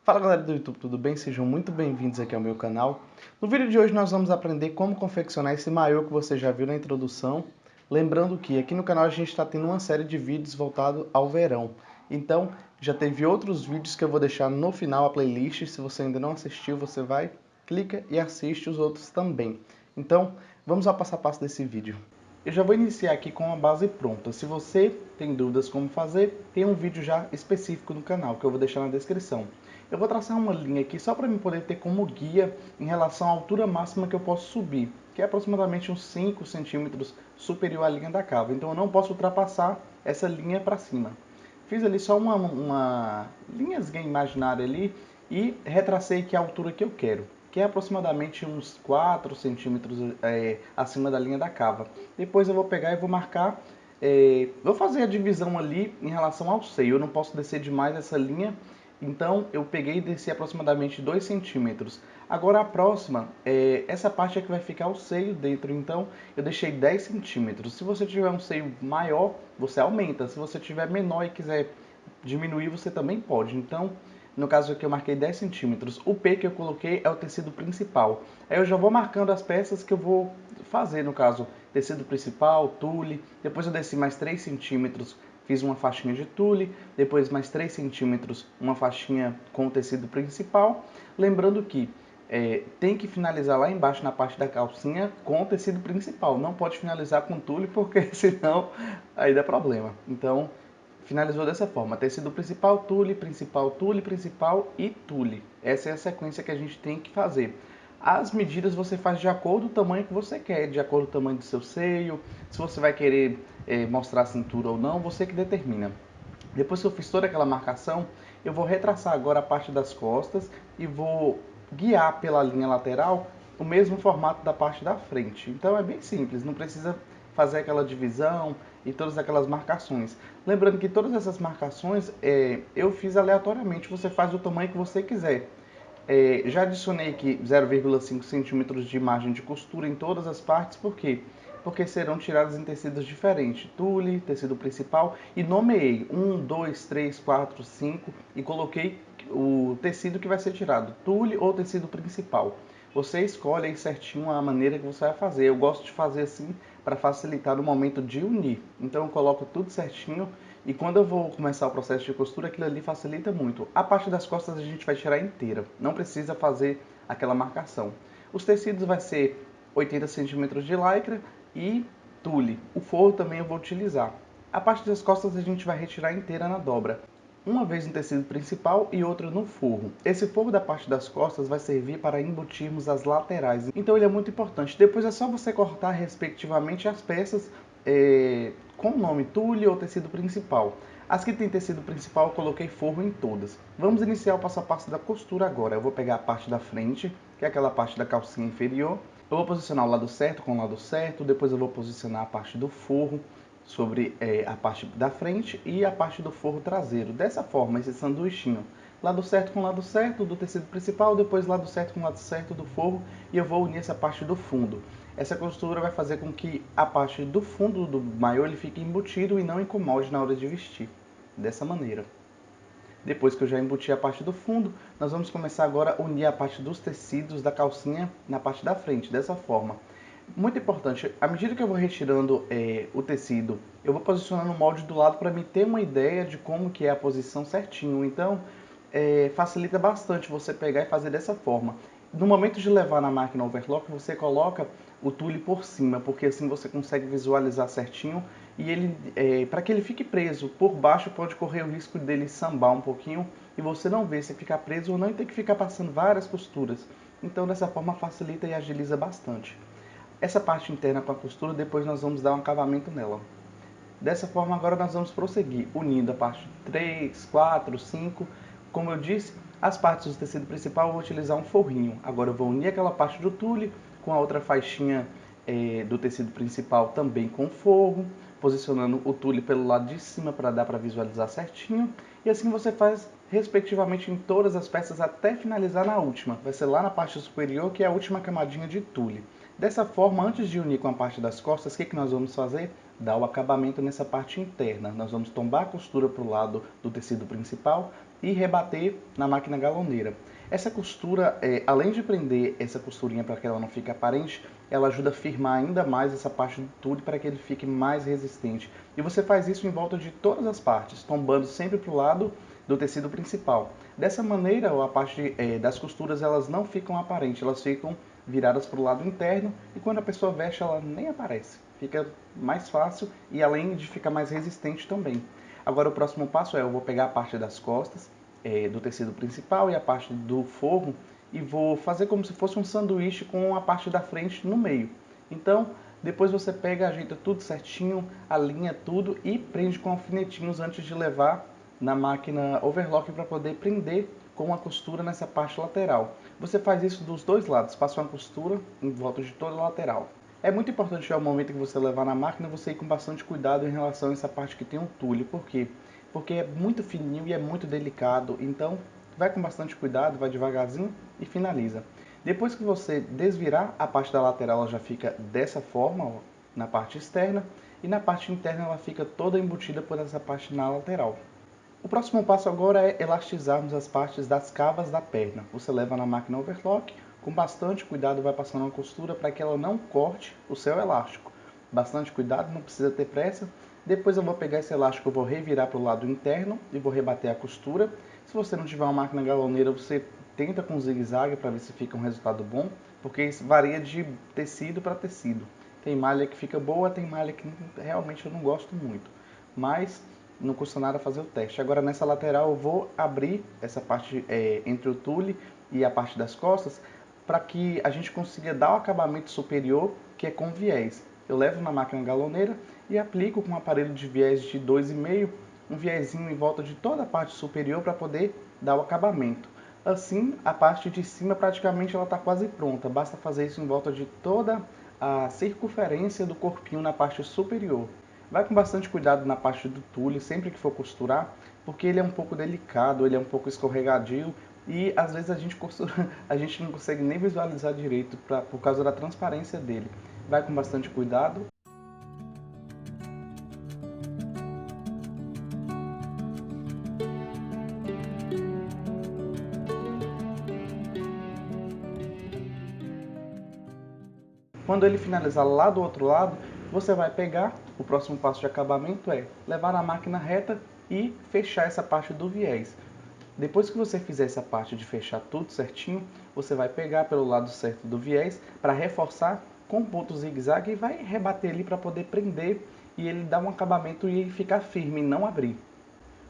Fala galera do YouTube, tudo bem? Sejam muito bem-vindos aqui ao meu canal. No vídeo de hoje nós vamos aprender como confeccionar esse maiô que você já viu na introdução. Lembrando que aqui no canal a gente está tendo uma série de vídeos voltado ao verão. Então, já teve outros vídeos que eu vou deixar no final a playlist. Se você ainda não assistiu, você vai, clica e assiste os outros também. Então, vamos ao passo a passo desse vídeo. Eu já vou iniciar aqui com a base pronta. Se você tem dúvidas como fazer, tem um vídeo já específico no canal que eu vou deixar na descrição. Eu vou traçar uma linha aqui só para eu poder ter como guia em relação à altura máxima que eu posso subir, que é aproximadamente uns 5 centímetros superior à linha da cava. Então eu não posso ultrapassar essa linha para cima. Fiz ali só uma linhazinha imaginária ali e retracei aqui a altura que eu quero, que é aproximadamente uns 4 centímetros acima da linha da cava. Depois eu vou pegar e vou marcar, vou fazer a divisão ali em relação ao seio. Eu não posso descer demais essa linha, então eu peguei e desci aproximadamente 2 centímetros. Agora a próxima, essa parte é que vai ficar o seio dentro, então eu deixei 10 centímetros. Se você tiver um seio maior, você aumenta. Se você tiver menor e quiser diminuir, você também pode. Então, no caso aqui eu marquei 10 centímetros. O P que eu coloquei é o tecido principal. Aí eu já vou marcando as peças que eu vou fazer, no caso, tecido principal, tule. Depois eu desci mais 3 centímetros, fiz uma faixinha de tule. Depois mais 3 centímetros, uma faixinha com o tecido principal. Lembrando que tem que finalizar lá embaixo na parte da calcinha com o tecido principal. Não pode finalizar com tule, porque senão aí dá problema. Então, finalizou dessa forma: tecido principal, tule, principal, tule, principal e tule. Essa é a sequência que a gente tem que fazer. As medidas você faz de acordo com o tamanho que você quer, de acordo com o tamanho do seu seio, se você vai querer mostrar a cintura ou não, você que determina. Depois que eu fiz toda aquela marcação, eu vou retraçar agora a parte das costas e vou guiar pela linha lateral o mesmo formato da parte da frente. Então é bem simples, não precisa fazer aquela divisão e todas aquelas marcações. Lembrando que todas essas marcações eu fiz aleatoriamente, você faz do tamanho que você quiser. Já adicionei aqui 0,5 centímetros de margem de costura em todas as partes, por quê? Porque serão tiradas em tecidos diferentes, tule, tecido principal, e nomeei 1, 2, 3, 4, 5 e coloquei o tecido que vai ser tirado, tule ou tecido principal. Você escolhe aí certinho a maneira que você vai fazer. Eu gosto de fazer assim para facilitar no momento de unir. Então eu coloco tudo certinho e quando eu vou começar o processo de costura, aquilo ali facilita muito. A parte das costas a gente vai tirar inteira, não precisa fazer aquela marcação. Os tecidos vai ser 80 centímetros de lycra e tule. O forro também eu vou utilizar. A parte das costas a gente vai retirar inteira na dobra, uma vez no tecido principal e outra no forro. Esse forro da parte das costas vai servir para embutirmos as laterais, então ele é muito importante. Depois é só você cortar respectivamente as peças com o nome tule ou tecido principal. As que tem tecido principal eu coloquei forro em todas. Vamos iniciar o passo a passo da costura agora. Eu vou pegar a parte da frente, que é aquela parte da calcinha inferior. Eu vou posicionar o lado certo com o lado certo, depois eu vou posicionar a parte do forro sobre a parte da frente e a parte do forro traseiro. Dessa forma, esse sanduichinho. Lado certo com lado certo do tecido principal, depois lado certo com lado certo do forro, e eu vou unir essa parte do fundo. Essa costura vai fazer com que a parte do fundo do maiô ele fique embutido e não incomode na hora de vestir. Dessa maneira. Depois que eu já embuti a parte do fundo, nós vamos começar agora a unir a parte dos tecidos da calcinha na parte da frente, dessa forma. Muito importante, à medida que eu vou retirando o tecido, eu vou posicionando o molde do lado para me ter uma ideia de como que é a posição certinho. Então, facilita bastante você pegar e fazer dessa forma. No momento de levar na máquina overlock, você coloca o tule por cima, porque assim você consegue visualizar certinho e ele, para que ele fique preso. Por baixo pode correr o risco dele sambar um pouquinho e você não ver se ficar preso ou não e ter que ficar passando várias costuras. Então dessa forma facilita e agiliza bastante. Essa parte interna com a costura, depois nós vamos dar um acabamento nela. Dessa forma agora nós vamos prosseguir, unindo a parte 3, 4, 5. Como eu disse, as partes do tecido principal eu vou utilizar um forrinho. Agora eu vou unir aquela parte do tule com a outra faixinha do tecido principal também com forro, posicionando o tule pelo lado de cima para dar para visualizar certinho. E assim você faz respectivamente em todas as peças até finalizar na última. Vai ser lá na parte superior, que é a última camadinha de tule. Dessa forma, antes de unir com a parte das costas, o que nós vamos fazer? Dar o acabamento nessa parte interna. Nós vamos tombar a costura para o lado do tecido principal, e rebater na máquina galoneira. Essa costura, além de prender essa costurinha para que ela não fique aparente, ela ajuda a firmar ainda mais essa parte do tule para que ele fique mais resistente. E você faz isso em volta de todas as partes, tombando sempre para o lado do tecido principal. Dessa maneira, a parte das costuras elas não ficam aparentes, elas ficam viradas para o lado interno e quando a pessoa veste ela nem aparece. Fica mais fácil e além de ficar mais resistente também. Agora o próximo passo eu vou pegar a parte das costas do tecido principal e a parte do forro e vou fazer como se fosse um sanduíche com a parte da frente no meio. Então, depois você pega, ajeita tudo certinho, alinha tudo e prende com alfinetinhos antes de levar na máquina overlock para poder prender com uma costura nessa parte lateral. Você faz isso dos dois lados, passa uma costura em volta de toda a lateral. É muito importante ao momento que você levar na máquina, você ir com bastante cuidado em relação a essa parte que tem um tule. Por quê? Porque é muito fininho e é muito delicado, então vai com bastante cuidado, vai devagarzinho e finaliza. Depois que você desvirar, a parte da lateral ela já fica dessa forma, ó, na parte externa, e na parte interna ela fica toda embutida por essa parte na lateral. O próximo passo agora é elastizarmos as partes das cavas da perna. Você leva na máquina overlock, com bastante cuidado vai passando uma costura para que ela não corte o seu elástico. Bastante cuidado, não precisa ter pressa. Depois eu vou pegar esse elástico, eu vou revirar para o lado interno e vou rebater a costura. Se você não tiver uma máquina galoneira, você tenta com zigue-zague para ver se fica um resultado bom, porque isso varia de tecido para tecido. Tem malha que fica boa, tem malha que realmente eu não gosto muito. Mas não custa nada fazer o teste. Agora nessa lateral eu vou abrir essa parte entre o tule e a parte das costas para que a gente consiga dar o acabamento superior que é com viés. Eu levo na máquina galoneira e aplico com um aparelho de viés de 2,5 um viésinho em volta de toda a parte superior para poder dar o acabamento. Assim a parte de cima praticamente ela está quase pronta, basta fazer isso em volta de toda a circunferência do corpinho na parte superior. Vai com bastante cuidado na parte do tule, sempre que for costurar, porque ele é um pouco delicado, ele é um pouco escorregadio e às vezes a gente não consegue nem visualizar direito por causa da transparência dele. Vai com bastante cuidado. Quando ele finalizar lá do outro lado, você vai pegar, o próximo passo de acabamento é levar na máquina reta e fechar essa parte do viés. Depois que você fizer essa parte de fechar tudo certinho, você vai pegar pelo lado certo do viés para reforçar com ponto zigue-zague e vai rebater ali para poder prender e ele dar um acabamento e ficar firme e não abrir.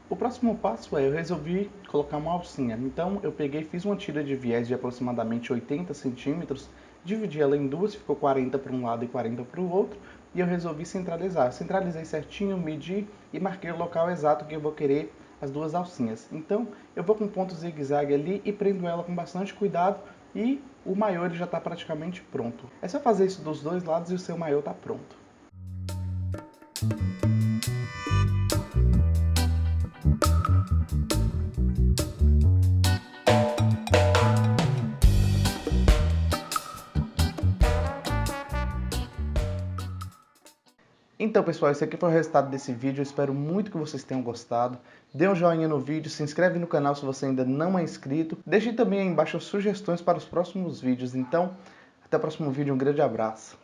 O próximo passo eu resolvi colocar uma alcinha, então eu peguei e fiz uma tira de viés de aproximadamente 80 centímetros, dividi ela em duas, ficou 40 para um lado e 40 para o outro, e eu resolvi centralizar. Centralizei certinho, medi e marquei o local exato que eu vou querer as duas alcinhas. Então eu vou com ponto zigue-zague ali e prendo ela com bastante cuidado e o maiô já está praticamente pronto. É só fazer isso dos dois lados e o seu maiô está pronto. Então pessoal, esse aqui foi o resultado desse vídeo, eu espero muito que vocês tenham gostado. Dê um joinha no vídeo, se inscreve no canal se você ainda não é inscrito. Deixe também aí embaixo as sugestões para os próximos vídeos. Então, até o próximo vídeo, um grande abraço.